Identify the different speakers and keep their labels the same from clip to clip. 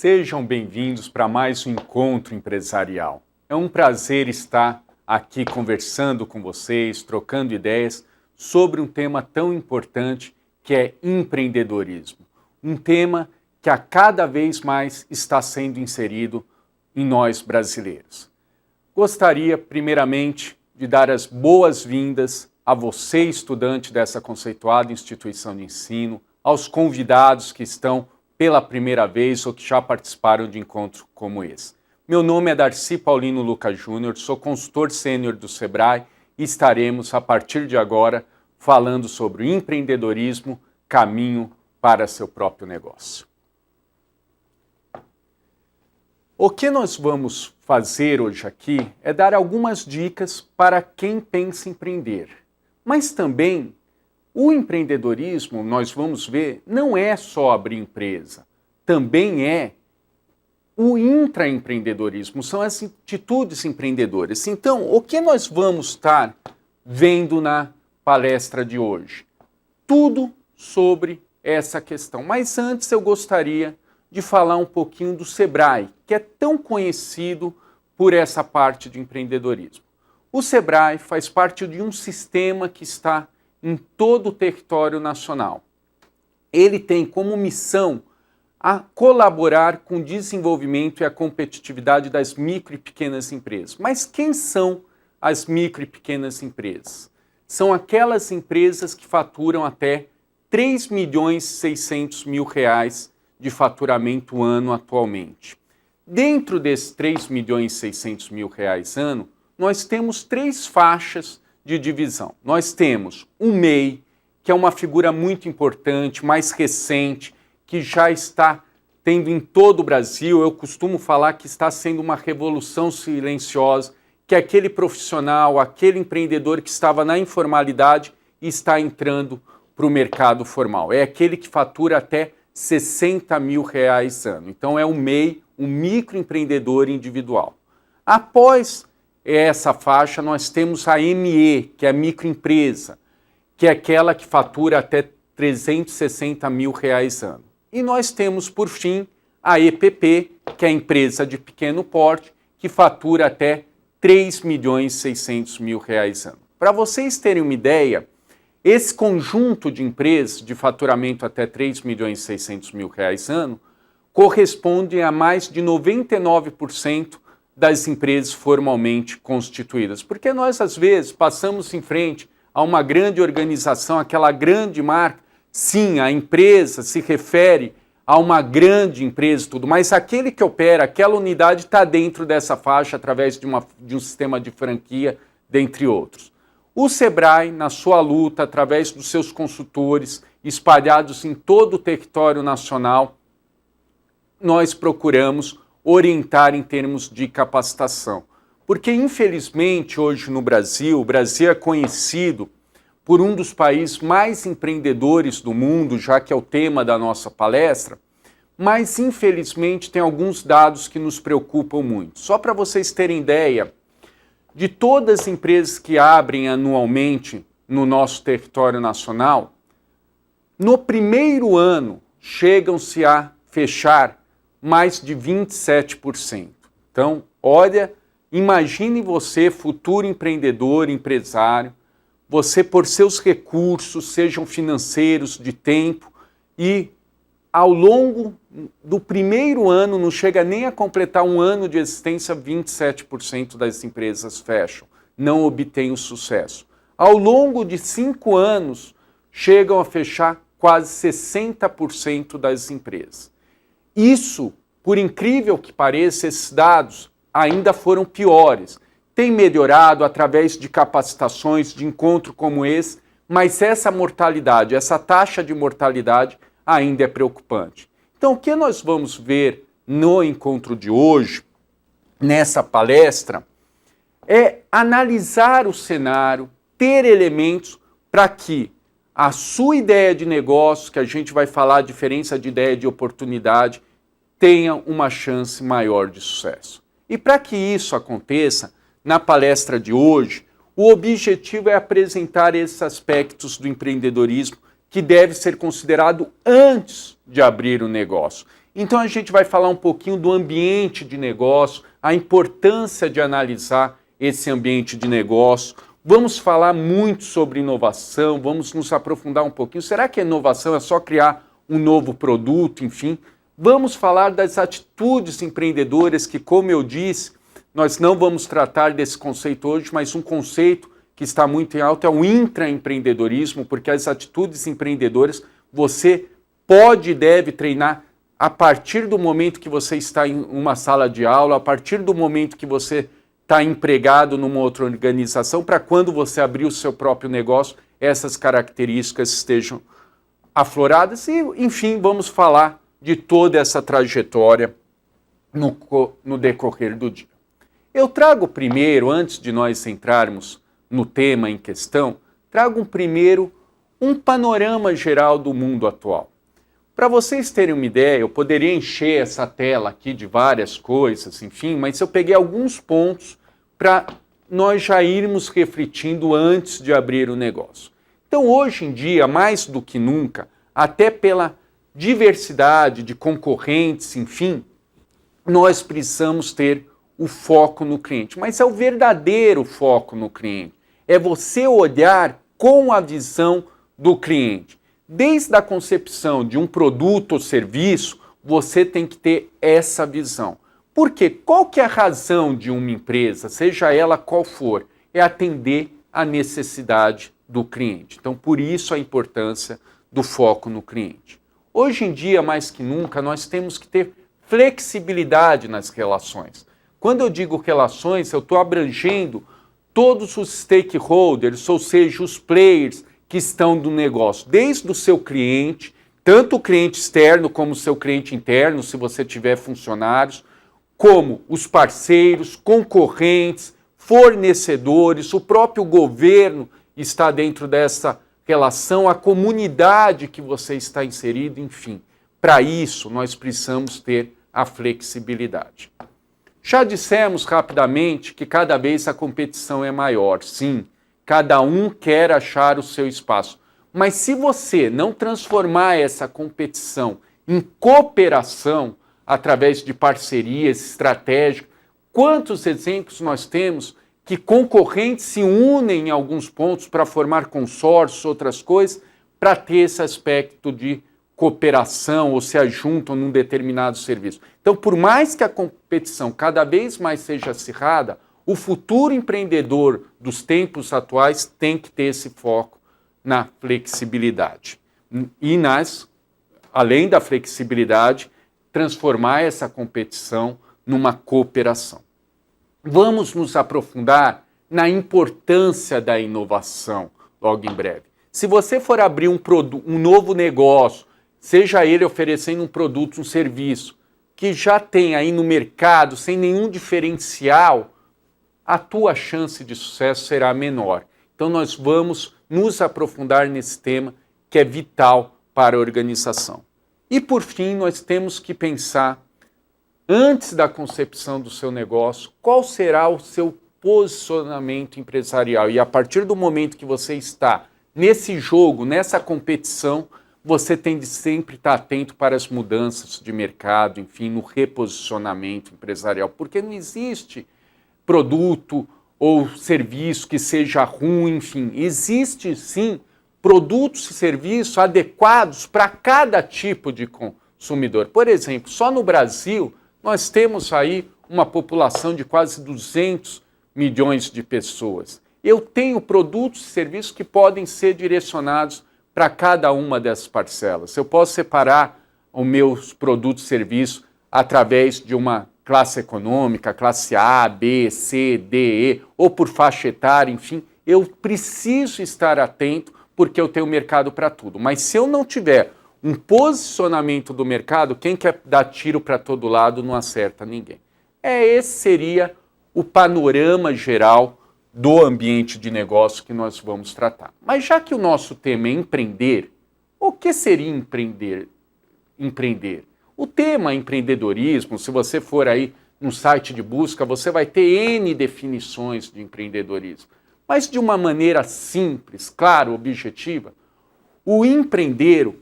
Speaker 1: Sejam bem-vindos para mais um encontro empresarial. É um prazer estar aqui conversando com vocês, trocando ideias sobre um tema tão importante que é empreendedorismo. Um tema que a cada vez mais está sendo inserido em nós brasileiros. Gostaria, primeiramente, de dar as boas-vindas a você, estudante dessa conceituada instituição de ensino, aos convidados que estão pela primeira vez ou que já participaram de encontros como esse. Meu nome é Darcy Paulino Luca Júnior, sou consultor sênior do Sebrae e estaremos, a partir de agora, falando sobre o empreendedorismo, caminho para seu próprio negócio. O que nós vamos fazer hoje aqui é dar algumas dicas para quem pensa em empreender. Mas também o empreendedorismo, nós vamos ver, não é só abrir empresa, também é o intraempreendedorismo, são as atitudes empreendedoras. Então, o que nós vamos estar vendo na palestra de hoje? Tudo sobre essa questão. Mas antes eu gostaria de falar um pouquinho do Sebrae, que é tão conhecido por essa parte de empreendedorismo. O Sebrae faz parte de um sistema que está em todo o território nacional. Ele tem como missão a colaborar com o desenvolvimento e a competitividade das micro e pequenas empresas. Mas quem são as micro e pequenas empresas? São aquelas empresas que faturam até R$ 3.600.000 de faturamento ano atualmente. Dentro desses R$ 3.600.000 ano, nós temos três faixas de divisão. Nós temos o MEI, que é uma figura muito importante, mais recente, que já está tendo em todo o Brasil, eu costumo falar que está sendo uma revolução silenciosa, que é aquele profissional, aquele empreendedor que estava na informalidade e está entrando para o mercado formal. É aquele que fatura até R$ 60.000 ano. Então é o MEI, um microempreendedor individual. Após essa faixa, nós temos a ME, que é a microempresa, que é aquela que fatura até R$ 360.000 ano. E nós temos, por fim, a EPP, que é a empresa de pequeno porte, que fatura até R$ 3.600.000 ano. Para vocês terem uma ideia, esse conjunto de empresas de faturamento até R$ 3.600.000 ano corresponde a mais de 99% das empresas formalmente constituídas. Porque nós, às vezes, passamos em frente a uma grande organização, aquela grande marca. Sim, a empresa se refere a uma grande empresa e tudo, mas aquele que opera, aquela unidade está dentro dessa faixa através de um sistema de franquia, dentre outros. O Sebrae, na sua luta, através dos seus consultores espalhados em todo o território nacional, nós procuramos orientar em termos de capacitação. Porque, infelizmente, hoje no Brasil, o Brasil é conhecido por um dos países mais empreendedores do mundo, já que é o tema da nossa palestra, mas, infelizmente, tem alguns dados que nos preocupam muito. Só para vocês terem ideia, de todas as empresas que abrem anualmente no nosso território nacional, no primeiro ano chegam-se a fechar mais de 27%. Então, olha, imagine você, futuro empreendedor, empresário, você por seus recursos, sejam financeiros, de tempo, e ao longo do primeiro ano, não chega nem a completar um ano de existência, 27% das empresas fecham, não obtêm o sucesso. Ao longo de 5 anos, chegam a fechar quase 60% das empresas. Isso, por incrível que pareça, esses dados ainda foram piores. Tem melhorado através de capacitações, de encontro como esse, mas essa mortalidade, essa taxa de mortalidade ainda é preocupante. Então, o que nós vamos ver no encontro de hoje, nessa palestra, é analisar o cenário, ter elementos para que a sua ideia de negócio, que a gente vai falar a diferença de ideia e de oportunidade, tenha uma chance maior de sucesso. E para que isso aconteça, na palestra de hoje, o objetivo é apresentar esses aspectos do empreendedorismo que deve ser considerado antes de abrir o negócio. Então a gente vai falar um pouquinho do ambiente de negócio, a importância de analisar esse ambiente de negócio. Vamos falar muito sobre inovação, vamos nos aprofundar um pouquinho. Será que a inovação é só criar um novo produto, enfim? Vamos falar das atitudes empreendedoras que, como eu disse, nós não vamos tratar desse conceito hoje, mas um conceito que está muito em alta é o intraempreendedorismo, porque as atitudes empreendedoras você pode e deve treinar a partir do momento que você está em uma sala de aula, a partir do momento que você está empregado numa outra organização, para quando você abrir o seu próprio negócio, essas características estejam afloradas. E, enfim, vamos falar de toda essa trajetória no decorrer do dia. Eu trago primeiro, antes de nós entrarmos no tema em questão, trago primeiro um panorama geral do mundo atual. Para vocês terem uma ideia, eu poderia encher essa tela aqui de várias coisas, enfim, mas eu peguei alguns pontos para nós já irmos refletindo antes de abrir o negócio. Então, hoje em dia, mais do que nunca, até pela diversidade de concorrentes, enfim, nós precisamos ter o foco no cliente. Mas é o verdadeiro foco no cliente. É você olhar com a visão do cliente. Desde a concepção de um produto ou serviço, você tem que ter essa visão. Porque qual que é a razão de uma empresa, seja ela qual for, é atender a necessidade do cliente. Então, por isso a importância do foco no cliente. Hoje em dia, mais que nunca, nós temos que ter flexibilidade nas relações. Quando eu digo relações, eu estou abrangendo todos os stakeholders, ou seja, os players que estão no negócio, desde o seu cliente, tanto o cliente externo como o seu cliente interno, se você tiver funcionários, como os parceiros, concorrentes, fornecedores, o próprio governo está dentro dessa relação, a comunidade que você está inserido, enfim. Para isso, nós precisamos ter a flexibilidade. Já dissemos rapidamente que cada vez a competição é maior, sim. Cada um quer achar o seu espaço. Mas se você não transformar essa competição em cooperação, através de parcerias estratégicas, quantos exemplos nós temos que concorrentes se unem em alguns pontos para formar consórcios, outras coisas, para ter esse aspecto de cooperação ou se ajuntam num determinado serviço. Então, por mais que a competição cada vez mais seja acirrada, o futuro empreendedor dos tempos atuais tem que ter esse foco na flexibilidade. E além da flexibilidade, transformar essa competição numa cooperação. Vamos nos aprofundar na importância da inovação logo em breve. Se você for abrir um novo negócio, seja ele oferecendo um produto, um serviço, que já tem aí no mercado, sem nenhum diferencial, a tua chance de sucesso será menor. Então nós vamos nos aprofundar nesse tema que é vital para a organização. E por fim, nós temos que pensar, antes da concepção do seu negócio, qual será o seu posicionamento empresarial. E a partir do momento que você está nesse jogo, nessa competição, você tem de sempre estar atento para as mudanças de mercado, enfim, no reposicionamento empresarial, porque não existe produto ou serviço que seja ruim, enfim. Existe, sim, produtos e serviços adequados para cada tipo de consumidor. Por exemplo, só no Brasil, nós temos aí uma população de quase 200 milhões de pessoas. Eu tenho produtos e serviços que podem ser direcionados para cada uma dessas parcelas. Eu posso separar os meus produtos e serviços através de uma classe econômica, classe A, B, C, D, E, ou por faixa etária, enfim. Eu preciso estar atento porque eu tenho mercado para tudo. Mas se eu não tiver um posicionamento do mercado, quem quer dar tiro para todo lado não acerta ninguém. Esse seria o panorama geral do ambiente de negócio que nós vamos tratar. Mas já que o nosso tema é empreender, o que seria empreender? O tema empreendedorismo, se você for aí no site de busca, você vai ter N definições de empreendedorismo. Mas de uma maneira simples, clara, objetiva, o empreendedor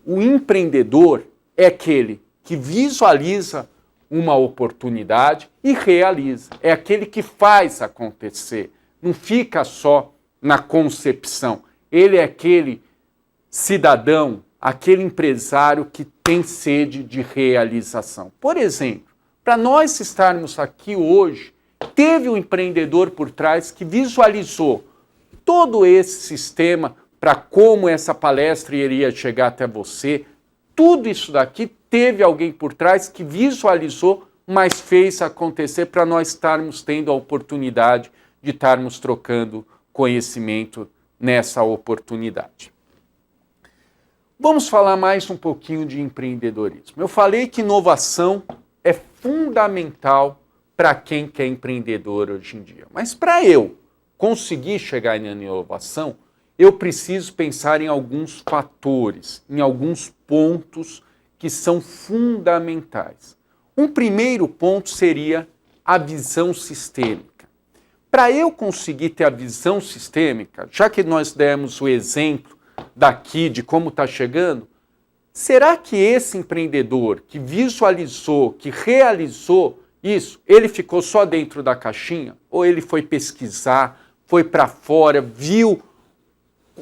Speaker 1: é aquele que visualiza uma oportunidade e realiza. É aquele que faz acontecer, não fica só na concepção. Ele é aquele cidadão, aquele empresário que tem sede de realização. Por exemplo, para nós estarmos aqui hoje, teve um empreendedor por trás que visualizou todo esse sistema para como essa palestra iria chegar até você. Tudo isso daqui teve alguém por trás que visualizou, mas fez acontecer para nós estarmos tendo a oportunidade de estarmos trocando conhecimento nessa oportunidade. Vamos falar mais um pouquinho de empreendedorismo. Eu falei que inovação é fundamental para quem quer empreendedor hoje em dia. Mas para eu conseguir chegar na inovação, eu preciso pensar em alguns fatores, em alguns pontos que são fundamentais. Um primeiro ponto seria a visão sistêmica. Para eu conseguir ter a visão sistêmica, já que nós demos o exemplo daqui de como está chegando, será que esse empreendedor que visualizou, que realizou isso, ele ficou só dentro da caixinha? Ou ele foi pesquisar, foi para fora, viu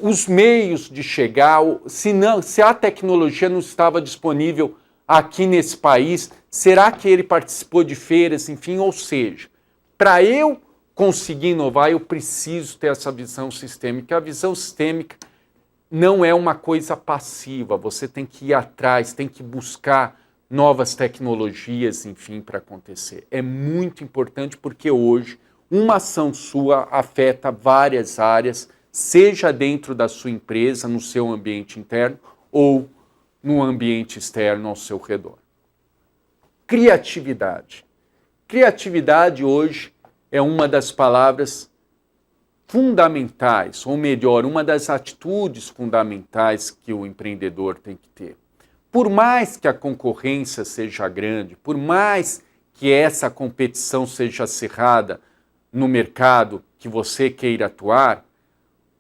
Speaker 1: os meios de chegar, se a tecnologia não estava disponível aqui nesse país, será que ele participou de feiras, enfim, ou seja, para eu conseguir inovar, eu preciso ter essa visão sistêmica. A visão sistêmica não é uma coisa passiva, você tem que ir atrás, tem que buscar novas tecnologias, enfim, para acontecer. É muito importante porque hoje uma ação sua afeta várias áreas, seja dentro da sua empresa, no seu ambiente interno ou no ambiente externo ao seu redor. Criatividade. Criatividade hoje é uma das palavras fundamentais, ou melhor, uma das atitudes fundamentais que o empreendedor tem que ter. Por mais que a concorrência seja grande, por mais que essa competição seja acirrada no mercado que você queira atuar,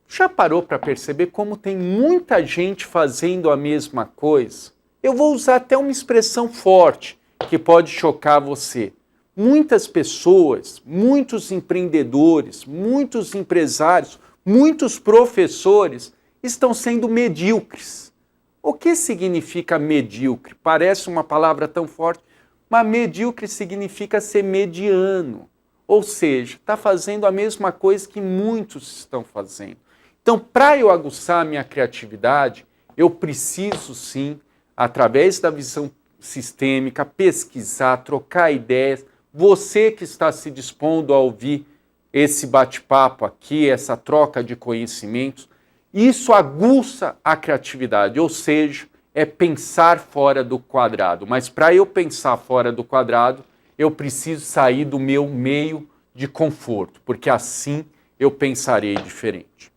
Speaker 1: já parou para perceber como tem muita gente fazendo a mesma coisa? Eu vou usar até uma expressão forte que pode chocar você. Muitas pessoas, muitos empreendedores, muitos empresários, muitos professores estão sendo medíocres. O que significa medíocre? Parece uma palavra tão forte, mas medíocre significa ser mediano. Ou seja, está fazendo a mesma coisa que muitos estão fazendo. Então, para eu aguçar a minha criatividade, eu preciso sim, através da visão sistêmica, pesquisar, trocar ideias. Você que está se dispondo a ouvir esse bate-papo aqui, essa troca de conhecimentos, isso aguça a criatividade, ou seja, é pensar fora do quadrado. Mas para eu pensar fora do quadrado, eu preciso sair do meu meio de conforto, porque assim eu pensarei diferente.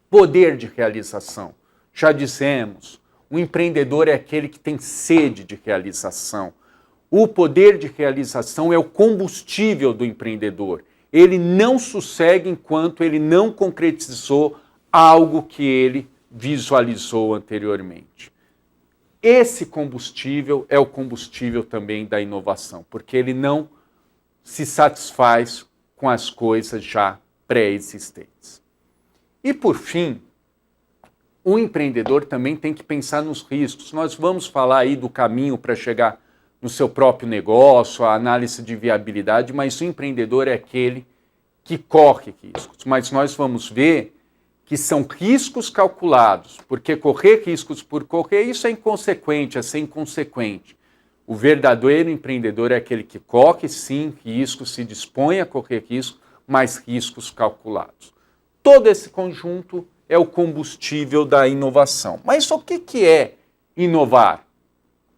Speaker 1: Poder de realização. Já dissemos, o empreendedor é aquele que tem sede de realização. O poder de realização é o combustível do empreendedor. Ele não sossega enquanto ele não concretizou algo que ele visualizou anteriormente. Esse combustível é o combustível também da inovação, porque ele não se satisfaz com as coisas já pré-existentes. E por fim, o empreendedor também tem que pensar nos riscos. Nós vamos falar aí do caminho para chegar no seu próprio negócio, a análise de viabilidade, mas o empreendedor é aquele que corre riscos. Mas nós vamos ver que são riscos calculados, porque correr riscos por correr, isso é inconsequente, é ser inconsequente. O verdadeiro empreendedor é aquele que corre, sim, riscos, se dispõe a correr riscos, mas riscos calculados. Todo esse conjunto é o combustível da inovação. Mas o que é inovar?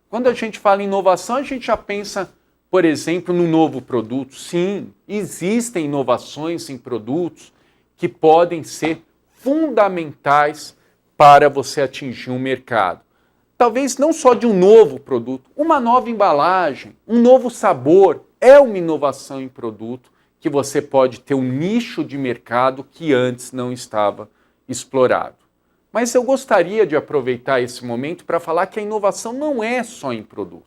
Speaker 1: Quando a gente fala em inovação, a gente já pensa, por exemplo, no novo produto. Sim, existem inovações em produtos que podem ser fundamentais para você atingir um mercado. Talvez não só de um novo produto, uma nova embalagem, um novo sabor, é uma inovação em produto que você pode ter um nicho de mercado que antes não estava explorado. Mas eu gostaria de aproveitar esse momento para falar que a inovação não é só em produto.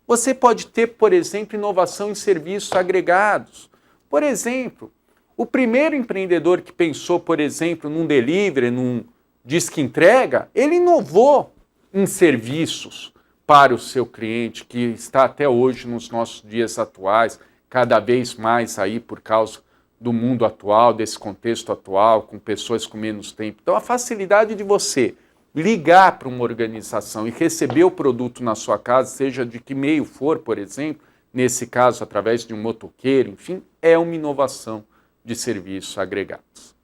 Speaker 1: Você pode ter, por exemplo, inovação em serviços agregados. Por exemplo, o primeiro empreendedor que pensou, por exemplo, num delivery, num disque entrega, ele inovou em serviços para o seu cliente, que está até hoje nos nossos dias atuais, cada vez mais aí por causa do mundo atual, desse contexto atual, com pessoas com menos tempo. Então, a facilidade de você ligar para uma organização e receber o produto na sua casa, seja de que meio for, por exemplo, nesse caso, através de um motoqueiro, enfim, é uma inovação de serviços agregados.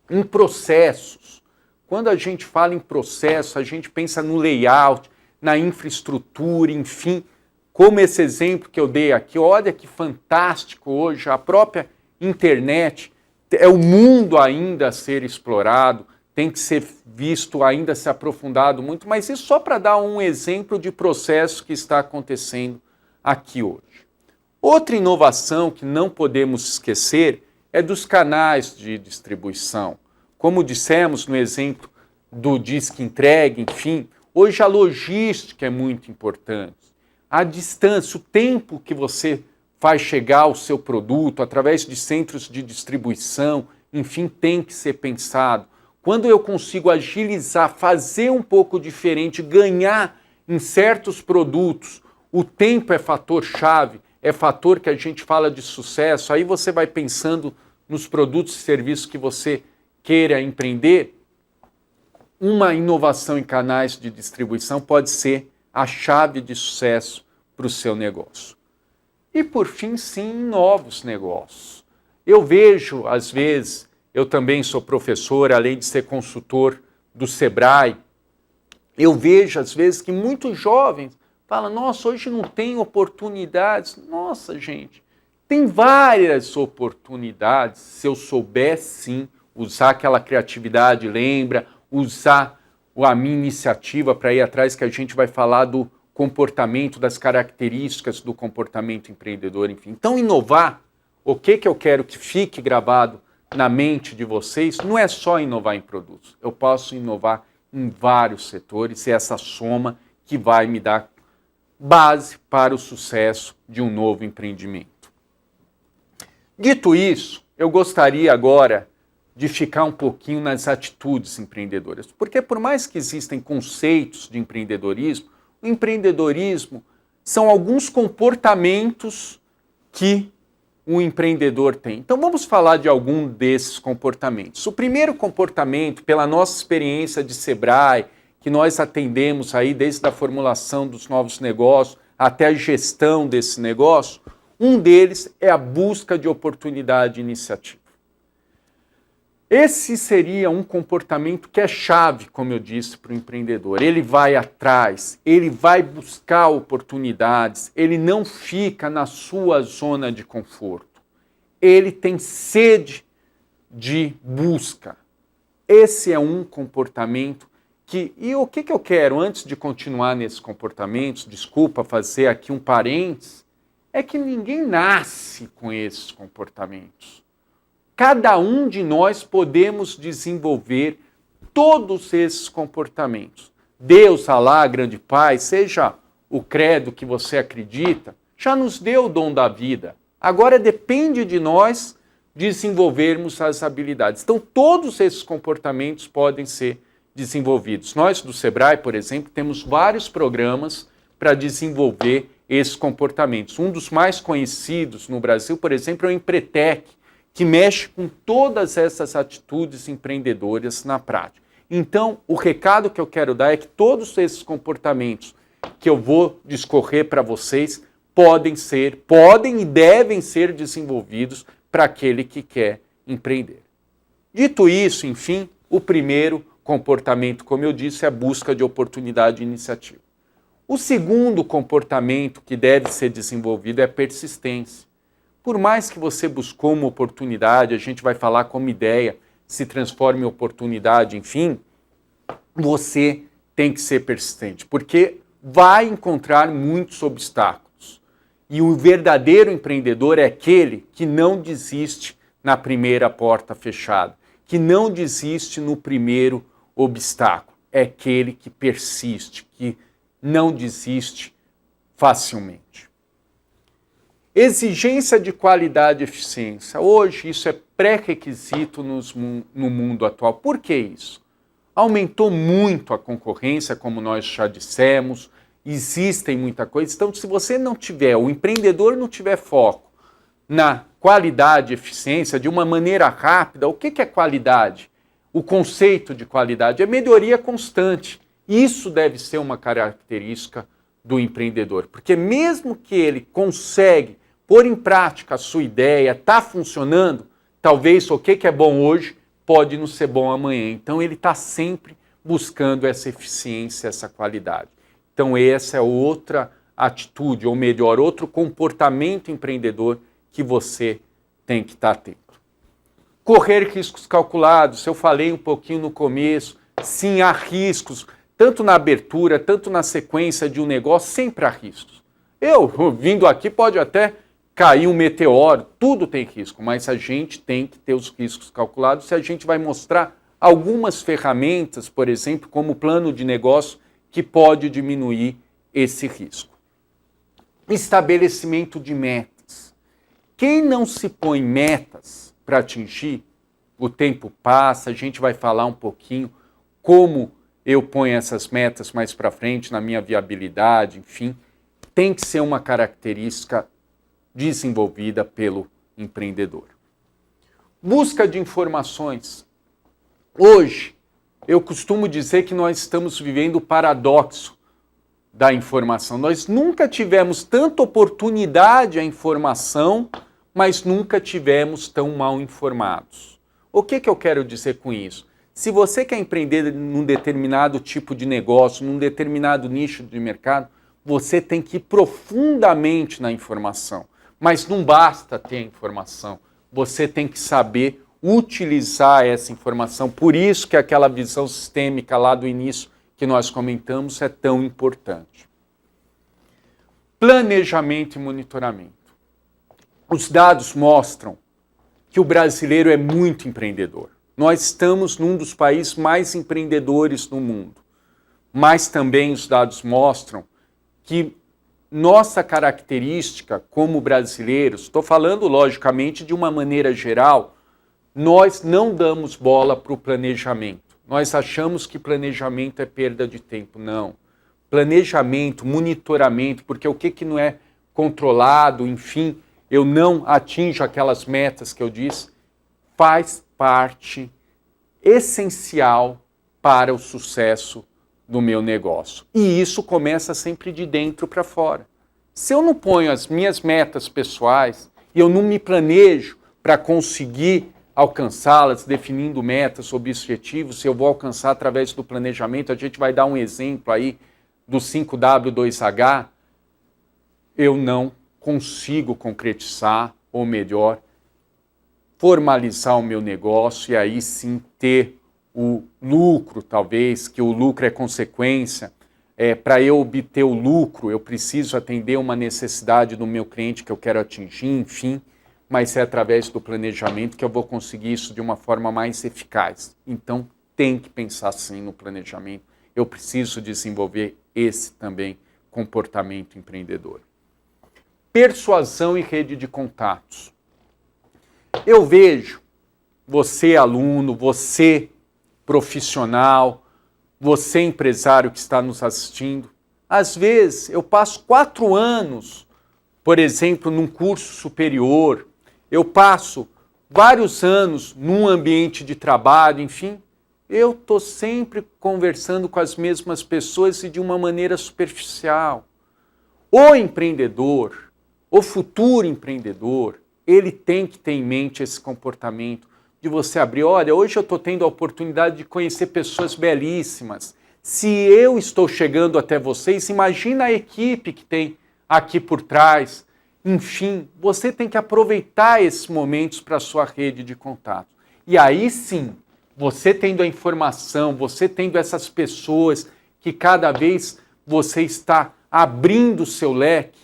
Speaker 1: Em processos, quando a gente fala em processo, a gente pensa no layout, na infraestrutura, enfim, como esse exemplo que eu dei aqui, olha que fantástico hoje, a própria internet é o mundo ainda a ser explorado, tem que ser visto, ainda se aprofundado muito, mas isso só para dar um exemplo de processo que está acontecendo aqui hoje. Outra inovação que não podemos esquecer é dos canais de distribuição. Como dissemos no exemplo do disque entregue, enfim, hoje a logística é muito importante. A distância, o tempo que você faz chegar o seu produto através de centros de distribuição, enfim, tem que ser pensado. Quando eu consigo agilizar, fazer um pouco diferente, ganhar em certos produtos, o tempo é fator-chave, é fator que a gente fala de sucesso, aí você vai pensando nos produtos e serviços que você queira empreender, uma inovação em canais de distribuição pode ser a chave de sucesso para o seu negócio. E por fim, sim, novos negócios. Eu vejo, às vezes, eu também sou professor, além de ser consultor do Sebrae, eu vejo, às vezes, que muitos jovens falam, nossa, hoje não tem oportunidades. Nossa, gente, tem várias oportunidades, se eu souber, sim, usar aquela criatividade, lembra, usar a minha iniciativa para ir atrás, que a gente vai falar do comportamento, das características do comportamento empreendedor, enfim. Então, inovar, o que eu quero que fique gravado na mente de vocês, não é só inovar em produtos. Eu posso inovar em vários setores e essa soma que vai me dar base para o sucesso de um novo empreendimento. Dito isso, eu gostaria agora de ficar um pouquinho nas atitudes empreendedoras, porque por mais que existem conceitos de empreendedorismo, o empreendedorismo são alguns comportamentos que o empreendedor tem. Então vamos falar de algum desses comportamentos. O primeiro comportamento, pela nossa experiência de Sebrae, que nós atendemos aí desde a formulação dos novos negócios até a gestão desse negócio, um deles é a busca de oportunidade e iniciativa. Esse seria um comportamento que é chave, como eu disse, para o empreendedor. Ele vai atrás, ele vai buscar oportunidades, ele não fica na sua zona de conforto. Ele tem sede de busca. Esse é um comportamento que... E o que eu quero, antes de continuar nesses comportamentos, desculpa fazer aqui um parênteses, é que ninguém nasce com esses comportamentos. Cada um de nós podemos desenvolver todos esses comportamentos. Deus, Alá, grande Pai, seja o credo que você acredita, já nos deu o dom da vida. Agora depende de nós desenvolvermos as habilidades. Então, todos esses comportamentos podem ser desenvolvidos. Nós, do Sebrae, por exemplo, temos vários programas para desenvolver esses comportamentos. Um dos mais conhecidos no Brasil, por exemplo, é o Empretec, que mexe com todas essas atitudes empreendedoras na prática. Então, o recado que eu quero dar é que todos esses comportamentos que eu vou discorrer para vocês podem e devem ser desenvolvidos para aquele que quer empreender. Dito isso, enfim, o primeiro comportamento, como eu disse, é a busca de oportunidade e iniciativa. O segundo comportamento que deve ser desenvolvido é a persistência. Por mais que você buscou uma oportunidade, a gente vai falar como ideia se transforma em oportunidade, enfim, você tem que ser persistente, porque vai encontrar muitos obstáculos. E o verdadeiro empreendedor é aquele que não desiste na primeira porta fechada, que não desiste no primeiro obstáculo, é aquele que persiste, que não desiste facilmente. Exigência de qualidade e eficiência. Hoje isso é pré-requisito no mundo atual. Por que isso? Aumentou muito a concorrência, como nós já dissemos, existem muita coisa. Então, se você não tiver, o empreendedor não tiver foco na qualidade e eficiência de uma maneira rápida, o que é qualidade? O conceito de qualidade é melhoria constante. Isso deve ser uma característica do empreendedor, porque mesmo que ele consegue pôr em prática a sua ideia, está funcionando, talvez o que é bom hoje pode não ser bom amanhã. Então ele está sempre buscando essa eficiência, essa qualidade. Então essa é outra atitude, ou melhor, outro comportamento empreendedor que você tem que estar atento. Correr riscos calculados, eu falei um pouquinho no começo, sim, há riscos, tanto na abertura, tanto na sequência de um negócio, sempre há riscos. Eu, vindo aqui, pode até cair um meteoro, tudo tem risco, mas a gente tem que ter os riscos calculados e a gente vai mostrar algumas ferramentas, por exemplo, como plano de negócio, que pode diminuir esse risco. Estabelecimento de metas. Quem não se põe metas para atingir, o tempo passa, a gente vai falar um pouquinho como eu ponho essas metas mais para frente, na minha viabilidade, enfim, tem que ser uma característica desenvolvida pelo empreendedor. Busca de informações. Hoje, eu costumo dizer que nós estamos vivendo o paradoxo da informação. Nós nunca tivemos tanta oportunidade à informação, mas nunca tivemos tão mal informados. O que eu quero dizer com isso? Se você quer empreender num determinado tipo de negócio, num determinado nicho de mercado, você tem que ir profundamente na informação. Mas não basta ter a informação, você tem que saber utilizar essa informação. Por isso que aquela visão sistêmica lá do início que nós comentamos é tão importante. Planejamento e monitoramento. Os dados mostram que o brasileiro é muito empreendedor. Nós estamos num dos países mais empreendedores do mundo. Mas também os dados mostram que nossa característica como brasileiros, estou falando logicamente de uma maneira geral, nós não damos bola para o planejamento. Nós achamos que planejamento é perda de tempo. Não. Planejamento, monitoramento, porque o que não é controlado, enfim, eu não atinjo aquelas metas que eu disse, faz parte essencial para o sucesso do meu negócio. E isso começa sempre de dentro para fora. Se eu não ponho as minhas metas pessoais e eu não me planejo para conseguir alcançá-las, definindo metas, objetivos, se eu vou alcançar através do planejamento, a gente vai dar um exemplo aí do 5W2H, eu não consigo concretizar, ou melhor, formalizar o meu negócio e aí sim ter o lucro, talvez, que o lucro é consequência. Para eu obter o lucro, eu preciso atender uma necessidade do meu cliente que eu quero atingir, enfim, mas é através do planejamento que eu vou conseguir isso de uma forma mais eficaz. Então, tem que pensar sim no planejamento. Eu preciso desenvolver esse também comportamento empreendedor. Persuasão e rede de contatos. Eu vejo você aluno, você profissional, você empresário que está nos assistindo, às vezes eu passo 4 anos, por exemplo, num curso superior, eu passo vários anos num ambiente de trabalho, enfim, eu estou sempre conversando com as mesmas pessoas e de uma maneira superficial. O empreendedor, o futuro empreendedor, ele tem que ter em mente esse comportamento de você abrir. Olha, hoje eu estou tendo a oportunidade de conhecer pessoas belíssimas. Se eu estou chegando até vocês, imagina a equipe que tem aqui por trás. Enfim, você tem que aproveitar esses momentos para a sua rede de contato. E aí sim, você tendo a informação, você tendo essas pessoas que cada vez você está abrindo o seu leque,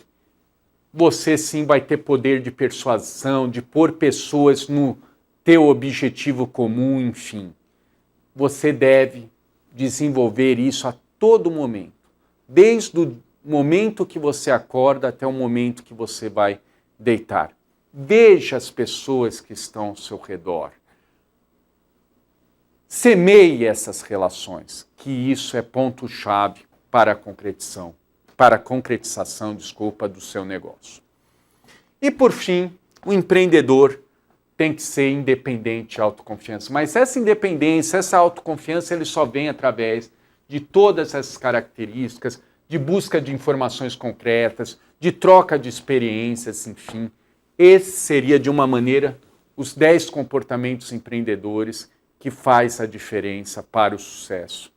Speaker 1: você sim vai ter poder de persuasão, de pôr pessoas no teu objetivo comum, enfim. Você deve desenvolver isso a todo momento, desde o momento que você acorda até o momento que você vai deitar. Veja as pessoas que estão ao seu redor. Semeie essas relações, que isso é ponto-chave para a concretização, do seu negócio. E por fim, o empreendedor tem que ser independente e autoconfiança. Mas essa independência, essa autoconfiança, ele só vem através de todas essas características, de busca de informações concretas, de troca de experiências, enfim. Esse seria, de uma maneira, os 10 comportamentos empreendedores que faz a diferença para o sucesso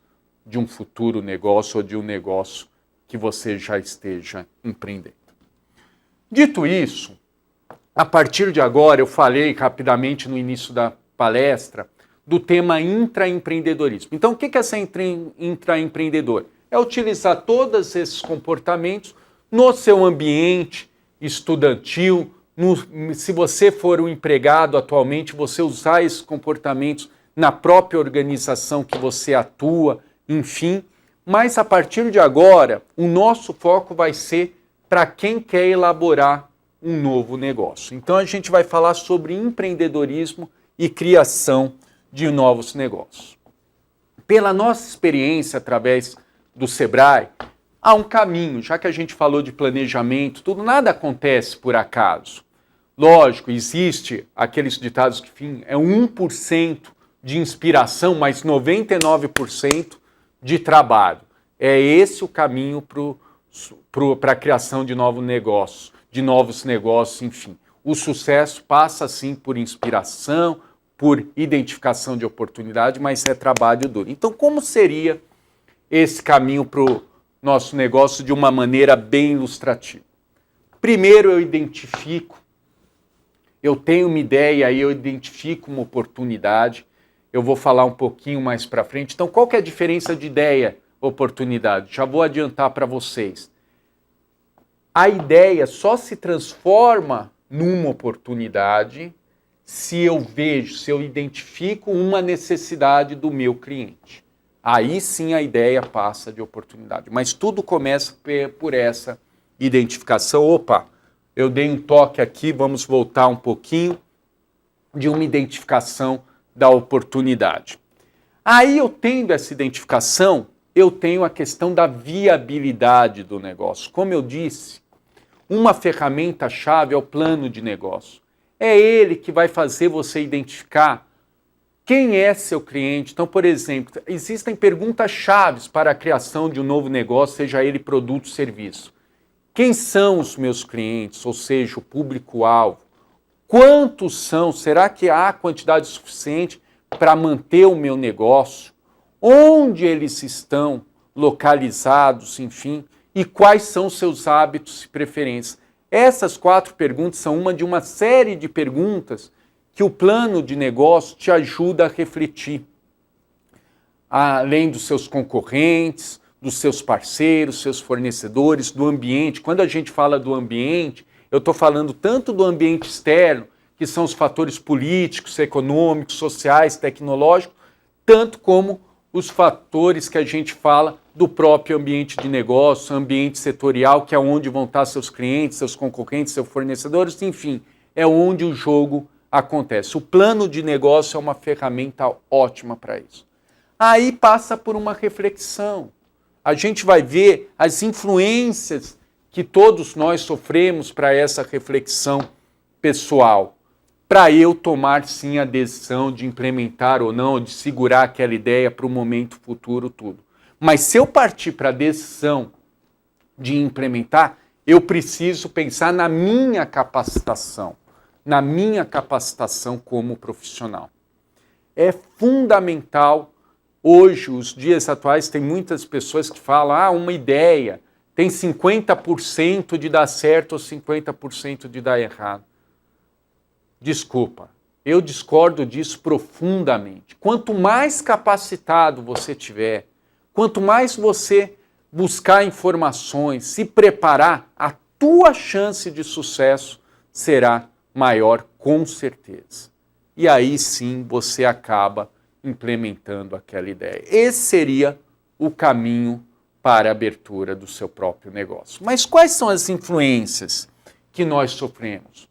Speaker 1: de um futuro negócio ou de um negócio que você já esteja empreendendo. Dito isso, a partir de agora, eu falei rapidamente no início da palestra do tema intraempreendedorismo. Então, o que é ser intraempreendedor? É utilizar todos esses comportamentos no seu ambiente estudantil, se você for um empregado atualmente, você usar esses comportamentos na própria organização que você atua, enfim. Mas a partir de agora, o nosso foco vai ser para quem quer elaborar um novo negócio. Então a gente vai falar sobre empreendedorismo e criação de novos negócios. Pela nossa experiência através do Sebrae, há um caminho, já que a gente falou de planejamento, tudo, nada acontece por acaso. Lógico, existe aqueles ditados que, enfim, é 1% de inspiração, mas 99% de trabalho. É esse o caminho para a criação de novos negócios, enfim. O sucesso passa, sim, por inspiração, por identificação de oportunidade, mas é trabalho duro. Então, como seria esse caminho para o nosso negócio de uma maneira bem ilustrativa? Primeiro, eu tenho uma ideia e eu identifico uma oportunidade. Eu vou falar um pouquinho mais para frente. Então, qual que é a diferença de ideia e oportunidade? Já vou adiantar para vocês. A ideia só se transforma numa oportunidade se eu identifico uma necessidade do meu cliente. Aí sim a ideia passa de oportunidade. Mas tudo começa por essa identificação. Opa, eu dei um toque aqui, vamos voltar um pouquinho de uma identificação da oportunidade. Aí eu tendo essa identificação, eu tenho a questão da viabilidade do negócio. Como eu disse, uma ferramenta-chave é o plano de negócio. É ele que vai fazer você identificar quem é seu cliente. Então, por exemplo, existem perguntas-chave para a criação de um novo negócio, seja ele produto ou serviço. Quem são os meus clientes, ou seja, o público-alvo? Quantos são? Será que há quantidade suficiente para manter o meu negócio? Onde eles estão localizados, enfim, e quais são seus hábitos e preferências? Essas 4 perguntas são uma de uma série de perguntas que o plano de negócio te ajuda a refletir. Além dos seus concorrentes, dos seus parceiros, seus fornecedores, do ambiente. Quando a gente fala do ambiente, eu estou falando tanto do ambiente externo, que são os fatores políticos, econômicos, sociais, tecnológicos, tanto como os fatores que a gente fala do próprio ambiente de negócio, ambiente setorial, que é onde vão estar seus clientes, seus concorrentes, seus fornecedores, enfim, é onde o jogo acontece. O plano de negócio é uma ferramenta ótima para isso. Aí passa por uma reflexão. A gente vai ver as influências que todos nós sofremos para essa reflexão pessoal, para eu tomar sim a decisão de implementar ou não, de segurar aquela ideia para o momento futuro, tudo. Mas se eu partir para a decisão de implementar, eu preciso pensar na minha capacitação como profissional. É fundamental. Hoje, os dias atuais, tem muitas pessoas que falam, uma ideia tem 50% de dar certo ou 50% de dar errado. Desculpa, eu discordo disso profundamente. Quanto mais capacitado você tiver, quanto mais você buscar informações, se preparar, a tua chance de sucesso será maior, com certeza. E aí sim você acaba implementando aquela ideia. Esse seria o caminho para a abertura do seu próprio negócio. Mas quais são as influências que nós sofremos?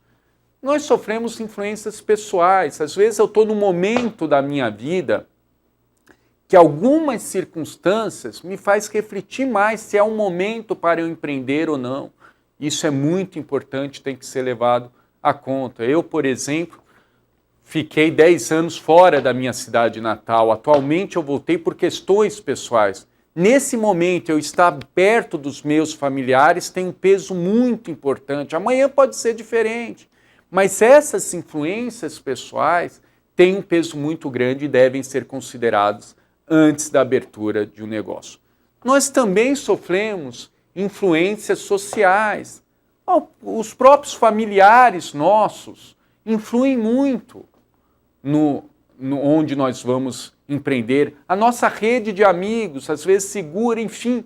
Speaker 1: Nós sofremos influências pessoais. Às vezes eu estou num momento da minha vida que algumas circunstâncias me faz refletir mais se é um momento para eu empreender ou não. Isso é muito importante, tem que ser levado à conta. Eu, por exemplo, fiquei 10 anos fora da minha cidade natal. Atualmente eu voltei por questões pessoais. Nesse momento, eu estar perto dos meus familiares tem um peso muito importante. Amanhã pode ser diferente, mas essas influências pessoais têm um peso muito grande e devem ser considerados antes da abertura de um negócio. Nós também sofremos influências sociais. Os próprios familiares nossos influem muito no onde nós vamos empreender. A nossa rede de amigos, às vezes segura, enfim.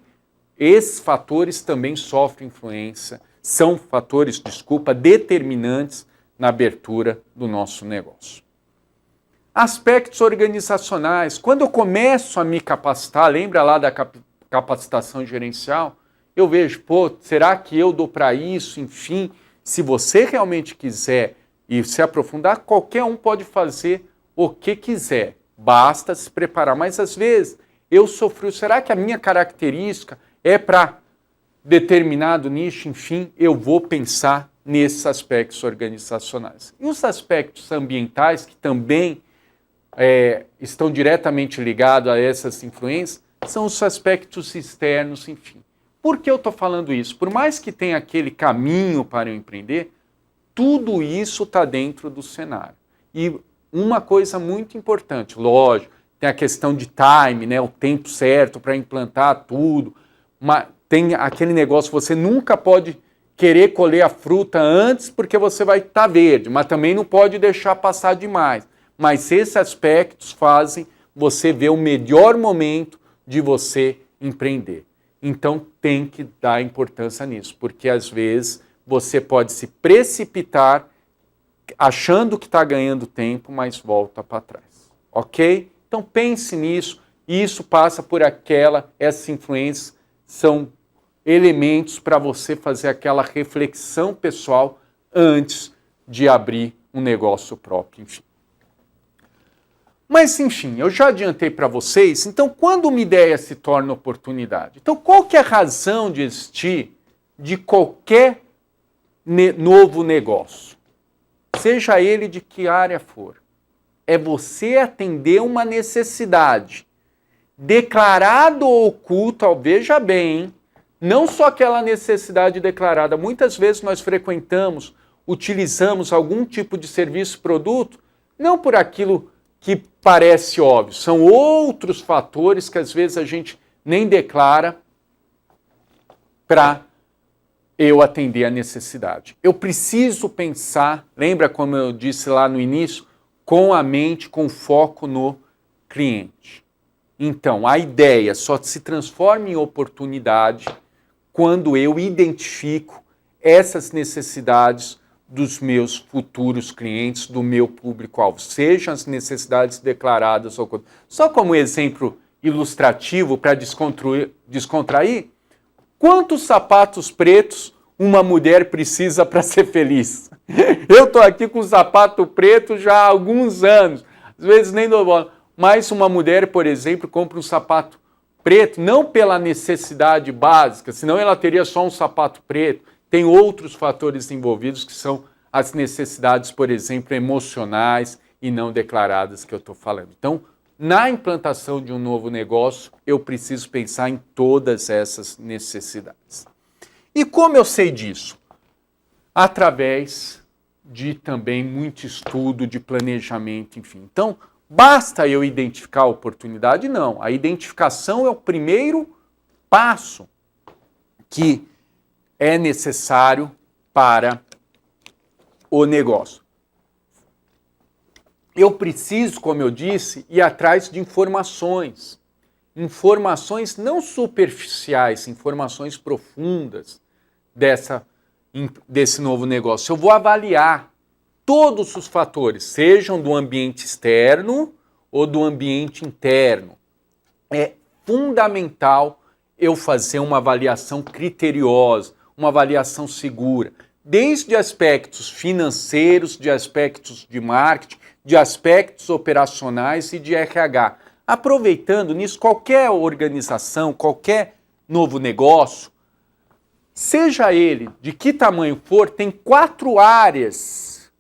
Speaker 1: Esses fatores também sofrem influência, são fatores, determinantes na abertura do nosso negócio. Aspectos organizacionais. Quando eu começo a me capacitar, lembra lá da capacitação gerencial? Eu vejo, será que eu dou para isso? Enfim, se você realmente quiser e se aprofundar, qualquer um pode fazer o que quiser. Basta se preparar. Mas às vezes eu sofri, será que a minha característica é para determinado nicho? Enfim, eu vou pensar nesses aspectos organizacionais. E os aspectos ambientais, que também estão diretamente ligados a essas influências, são os aspectos externos, enfim. Por que eu estou falando isso? Por mais que tenha aquele caminho para eu empreender, tudo isso está dentro do cenário. E uma coisa muito importante, lógico, tem a questão de time, né, o tempo certo para implantar tudo, mas tem aquele negócio, você nunca pode querer colher a fruta antes porque você vai estar verde, mas também não pode deixar passar demais. Mas esses aspectos fazem você ver o melhor momento de você empreender. Então tem que dar importância nisso, porque às vezes você pode se precipitar achando que está ganhando tempo, mas volta para trás. Ok? Então pense nisso, e isso passa por essas influências são elementos para você fazer aquela reflexão pessoal antes de abrir um negócio próprio, enfim. Mas, enfim, eu já adiantei para vocês, então, quando uma ideia se torna oportunidade? Então, qual que é a razão de existir de qualquer novo negócio? Seja ele de que área for. É você atender uma necessidade, declarada ou oculta, veja bem, não só aquela necessidade declarada. Muitas vezes nós utilizamos algum tipo de serviço, produto, não por aquilo que parece óbvio, são outros fatores que às vezes a gente nem declara para eu atender a necessidade. Eu preciso pensar, lembra como eu disse lá no início, com a mente, com foco no cliente. Então, a ideia só se transforma em oportunidade quando eu identifico essas necessidades dos meus futuros clientes, do meu público-alvo, sejam as necessidades declaradas ou... Só como exemplo ilustrativo para descontrair, quantos sapatos pretos uma mulher precisa para ser feliz? Eu estou aqui com sapato preto já há alguns anos, às vezes nem dou bola, mas uma mulher, por exemplo, compra um sapato preto, não pela necessidade básica, senão ela teria só um sapato preto. Tem outros fatores envolvidos que são as necessidades, por exemplo, emocionais e não declaradas que eu estou falando. Então, na implantação de um novo negócio, eu preciso pensar em todas essas necessidades. E como eu sei disso? Através de também muito estudo, de planejamento, enfim. Então, basta eu identificar a oportunidade? Não. A identificação é o primeiro passo que é necessário para o negócio. Eu preciso, como eu disse, ir atrás de informações. Informações não superficiais, informações profundas desse novo negócio. Eu vou avaliar todos os fatores, sejam do ambiente externo ou do ambiente interno. É fundamental eu fazer uma avaliação criteriosa, uma avaliação segura, desde aspectos financeiros, de aspectos de marketing, de aspectos operacionais e de RH. Aproveitando nisso, qualquer organização, qualquer novo negócio, seja ele de que tamanho for, tem 4 áreas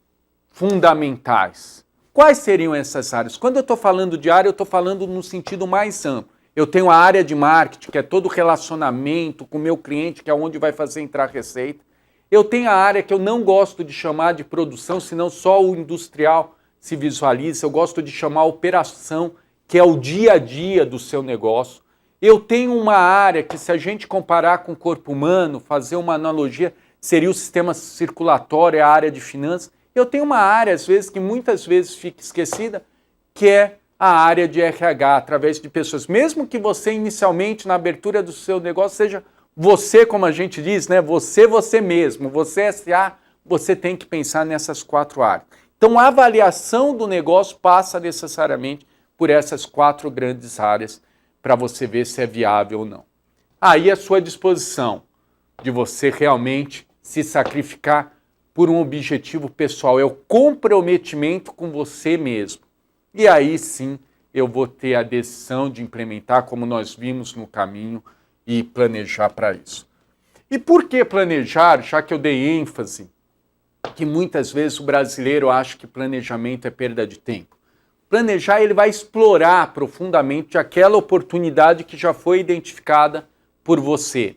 Speaker 1: fundamentais. Quais seriam essas áreas? Quando eu estou falando de área, eu estou falando no sentido mais amplo. Eu tenho a área de marketing, que é todo o relacionamento com o meu cliente, que é onde vai fazer entrar receita. Eu tenho a área que eu não gosto de chamar de produção, senão só o industrial se visualiza. Eu gosto de chamar operação, que é o dia a dia do seu negócio. Eu tenho uma área que, se a gente comparar com o corpo humano, fazer uma analogia, seria o sistema circulatório, a área de finanças. Eu tenho uma área, às vezes, que muitas vezes fica esquecida, que é a área de RH, através de pessoas. Mesmo que você, inicialmente, na abertura do seu negócio, seja você, como a gente diz, né? Você mesmo, você SA, você tem que pensar nessas 4 áreas. Então, a avaliação do negócio passa necessariamente por essas 4 grandes áreas para você ver se é viável ou não. Aí a sua disposição de você realmente se sacrificar por um objetivo pessoal, é o comprometimento com você mesmo. E aí sim eu vou ter a decisão de implementar, como nós vimos no caminho, e planejar para isso. E por que planejar, já que eu dei ênfase, que muitas vezes o brasileiro acha que planejamento é perda de tempo? Planejar, ele vai explorar profundamente aquela oportunidade que já foi identificada por você.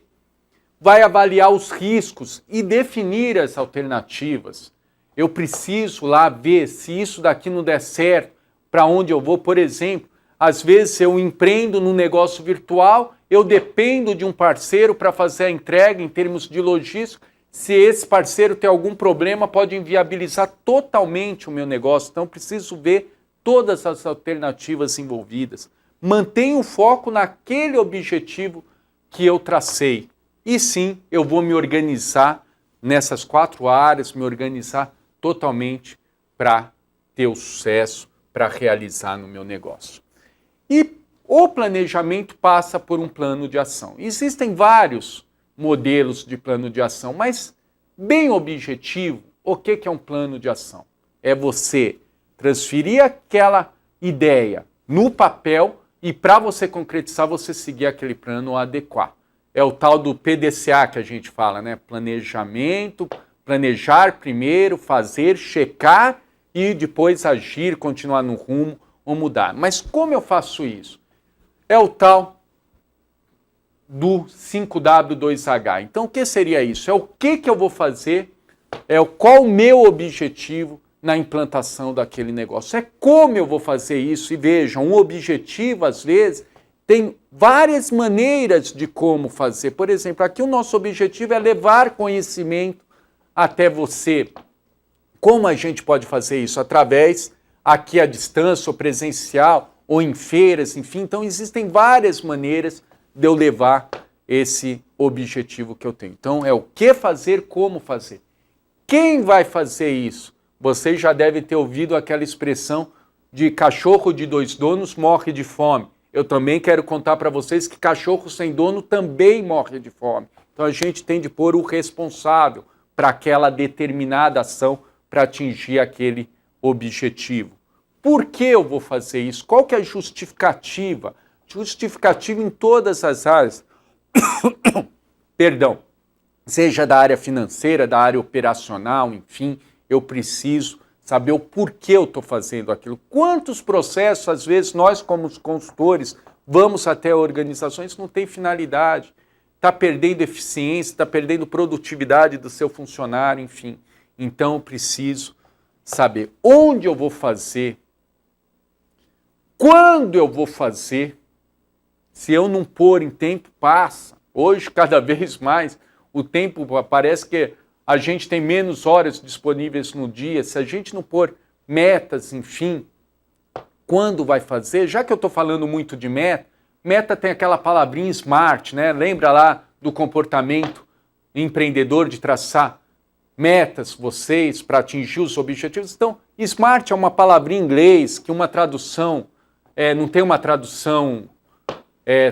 Speaker 1: Vai avaliar os riscos e definir as alternativas. Eu preciso lá ver se isso daqui não der certo, para onde eu vou. Por exemplo, às vezes eu empreendo num negócio virtual, eu dependo de um parceiro para fazer a entrega em termos de logística. Se esse parceiro tem algum problema, pode inviabilizar totalmente o meu negócio. Então, eu preciso ver todas as alternativas envolvidas. Mantenha o foco naquele objetivo que eu tracei. E sim, eu vou me organizar nessas 4 áreas, me organizar totalmente para ter o sucesso, para realizar no meu negócio. E o planejamento passa por um plano de ação. Existem vários modelos de plano de ação, mas bem objetivo, o que é um plano de ação? É você transferir aquela ideia no papel e, para você concretizar, você seguir aquele plano ou adequar. É o tal do PDCA que a gente fala, né? Planejamento, planejar primeiro, fazer, checar e depois agir, continuar no rumo ou mudar. Mas como eu faço isso? É o tal do 5W2H. Então, o que seria isso? É o que eu vou fazer, qual o meu objetivo na implantação daquele negócio. É como eu vou fazer isso. E vejam, um objetivo, às vezes, tem várias maneiras de como fazer. Por exemplo, aqui o nosso objetivo é levar conhecimento até você. Como a gente pode fazer isso? Através, aqui à distância, ou presencial, ou em feiras, enfim. Então, existem várias maneiras de eu levar esse objetivo que eu tenho. Então, é o que fazer, como fazer. Quem vai fazer isso? Vocês já devem ter ouvido aquela expressão de cachorro de 2 donos morre de fome. Eu também quero contar para vocês que cachorro sem dono também morre de fome. Então, a gente tem de pôr o responsável para aquela determinada ação para atingir aquele objetivo. Por que eu vou fazer isso? Qual que é a justificativa? Justificativa em todas as áreas. Perdão. Seja da área financeira, da área operacional, enfim, eu preciso saber o porquê eu estou fazendo aquilo. Quantos processos, às vezes, nós como consultores, vamos até organizações, não tem finalidade, está perdendo eficiência, está perdendo produtividade do seu funcionário, enfim. Então, eu preciso saber onde eu vou fazer, quando eu vou fazer. Se eu não pôr em tempo, passa. Hoje, cada vez mais, o tempo parece que a gente tem menos horas disponíveis no dia. Se a gente não pôr metas, enfim, quando vai fazer, já que eu estou falando muito de meta, meta tem aquela palavrinha SMART, né? Lembra lá do comportamento empreendedor de traçar metas, vocês, para atingir os objetivos? Então, SMART é uma palavrinha em inglês que uma tradução não tem uma tradução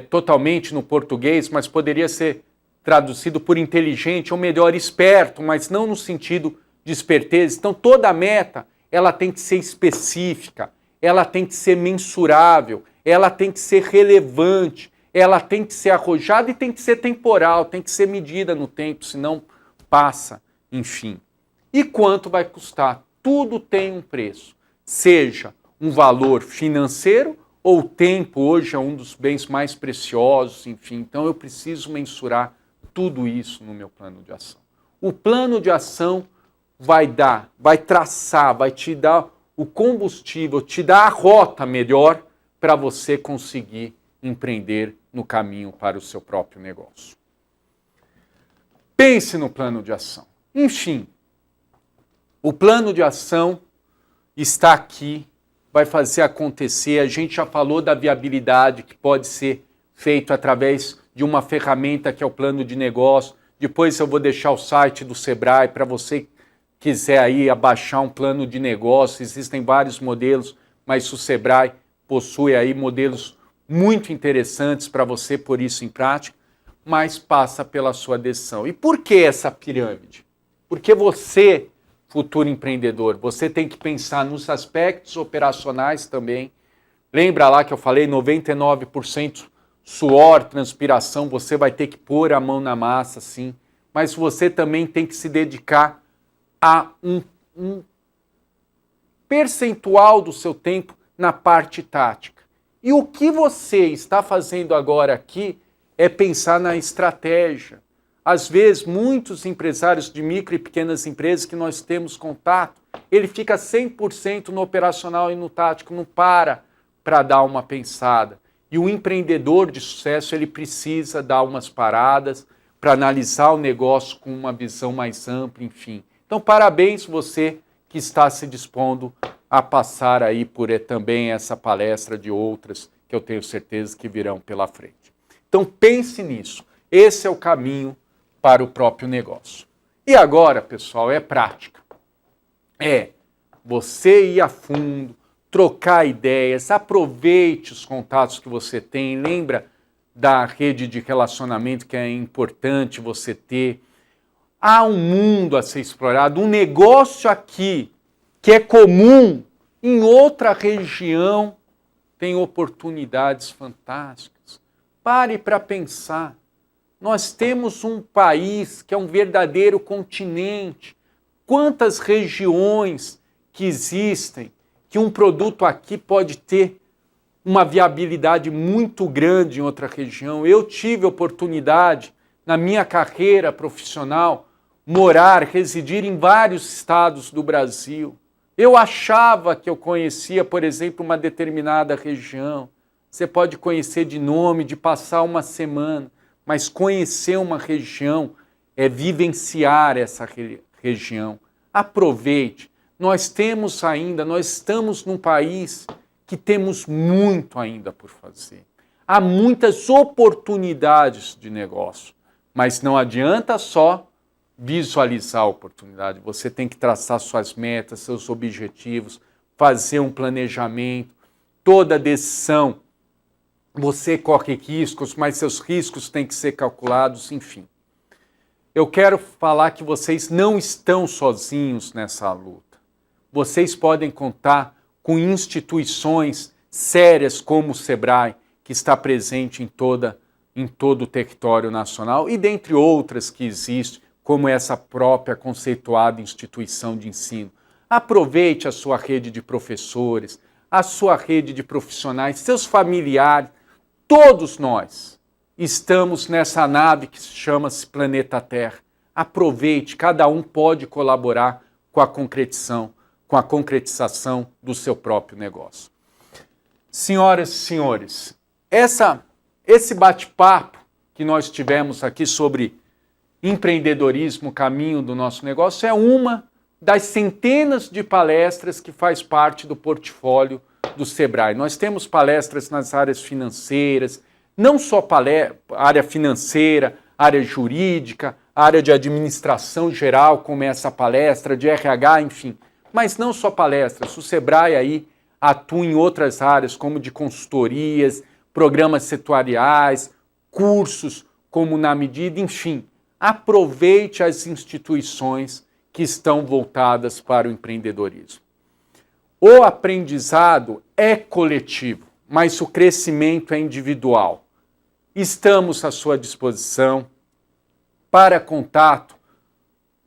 Speaker 1: totalmente no português, mas poderia ser traduzido por inteligente, ou melhor, esperto, mas não no sentido de esperteza. Então, toda meta, ela tem que ser específica, ela tem que ser mensurável, ela tem que ser relevante, ela tem que ser arrojada e tem que ser temporal, tem que ser medida no tempo, senão passa, enfim. E quanto vai custar? Tudo tem um preço, seja um valor financeiro ou o tempo, hoje é um dos bens mais preciosos, enfim. Então eu preciso mensurar tudo isso no meu plano de ação. O plano de ação vai traçar, vai te dar o combustível, te dar a rota melhor para você conseguir empreender no caminho para o seu próprio negócio. Pense no plano de ação. Enfim, o plano de ação está aqui, vai fazer acontecer. A gente já falou da viabilidade que pode ser feito através de uma ferramenta que é o plano de negócio. Depois eu vou deixar o site do Sebrae para você que quiser aí abaixar um plano de negócio. Existem vários modelos, mas o Sebrae possui aí modelos muito interessantes para você pôr isso em prática, mas passa pela sua decisão. E por que essa pirâmide? Porque você, futuro empreendedor, você tem que pensar nos aspectos operacionais também. Lembra lá que eu falei 99% suor, transpiração, você vai ter que pôr a mão na massa, sim. Mas você também tem que se dedicar a um percentual do seu tempo na parte tática. E o que você está fazendo agora aqui é pensar na estratégia. Às vezes, muitos empresários de micro e pequenas empresas que nós temos contato, ele fica 100% no operacional e no tático, não para dar uma pensada. E o empreendedor de sucesso, ele precisa dar umas paradas para analisar o negócio com uma visão mais ampla, enfim. Então, parabéns você que está se dispondo a passar aí por também essa palestra de outras que eu tenho certeza que virão pela frente. Então, pense nisso. Esse é o caminho para o próprio negócio. E agora, pessoal, é prática. É você ir a fundo, trocar ideias, aproveite os contatos que você tem, lembra da rede de relacionamento que é importante você ter. Há um mundo a ser explorado, um negócio aqui que é comum, em outra região tem oportunidades fantásticas. Pare para pensar. Nós temos um país que é um verdadeiro continente. Quantas regiões que existem que um produto aqui pode ter uma viabilidade muito grande em outra região. Eu tive oportunidade, na minha carreira profissional, morar, residir em vários estados do Brasil. Eu achava que eu conhecia, por exemplo, uma determinada região. Você pode conhecer de nome, de passar uma semana, mas conhecer uma região é vivenciar essa região. Aproveite. Nós estamos num país que temos muito ainda por fazer. Há muitas oportunidades de negócio, mas não adianta só visualizar a oportunidade. Você tem que traçar suas metas, seus objetivos, fazer um planejamento. Toda decisão, você corre riscos, mas seus riscos têm que ser calculados, enfim. Eu quero falar que vocês não estão sozinhos nessa luta. Vocês podem contar com instituições sérias como o Sebrae, que está presente em todo o território nacional, e dentre outras que existem, como essa própria conceituada instituição de ensino. Aproveite a sua rede de professores, a sua rede de profissionais, seus familiares. Todos nós estamos nessa nave que chama-se Planeta Terra. Aproveite, cada um pode colaborar com a concretização do seu próprio negócio. Senhoras e senhores, esse bate-papo que nós tivemos aqui sobre empreendedorismo, caminho do nosso negócio, é uma das centenas de palestras que faz parte do portfólio do Sebrae. Nós temos palestras nas áreas financeiras, não só área financeira, área jurídica, área de administração geral, como essa palestra, de RH, enfim. Mas não só palestras, o Sebrae aí atua em outras áreas, como de consultorias, programas setoriais, cursos, como Na Medida, enfim. Aproveite as instituições que estão voltadas para o empreendedorismo. O aprendizado é coletivo, mas o crescimento é individual. Estamos à sua disposição. Para contato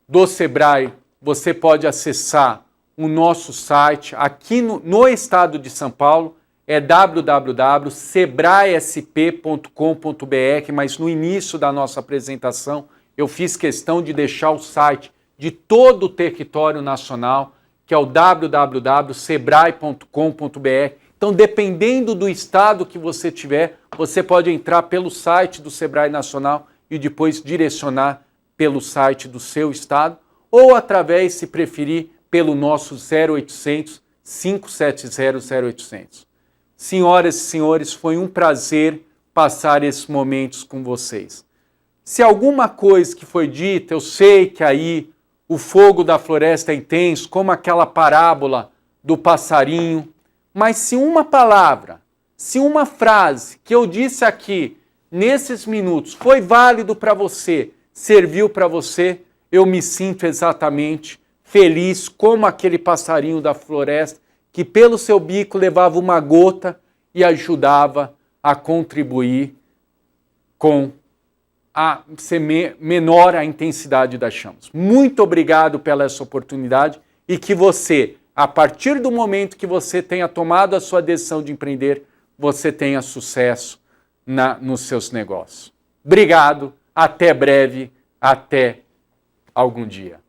Speaker 1: do Sebrae, você pode acessar o nosso site aqui no estado de São Paulo, é www.sebraesp.com.br, mas no início da nossa apresentação eu fiz questão de deixar o site de todo o território nacional, que é o www.sebrae.com.br. Então, dependendo do estado que você tiver, você pode entrar pelo site do Sebrae Nacional e depois direcionar pelo site do seu estado, ou através, se preferir, pelo nosso 0800 570 0800. Senhoras e senhores, foi um prazer passar esses momentos com vocês. Se alguma coisa que foi dita, eu sei que aí o fogo da floresta é intenso, como aquela parábola do passarinho, mas se uma palavra, se uma frase que eu disse aqui, nesses minutos, foi válido para você, serviu para você, eu me sinto exatamente feliz como aquele passarinho da floresta que pelo seu bico levava uma gota e ajudava a contribuir com a ser menor a intensidade das chamas. Muito obrigado pela essa oportunidade e que você, a partir do momento que você tenha tomado a sua decisão de empreender, você tenha sucesso nos seus negócios. Obrigado, até breve, até algum dia.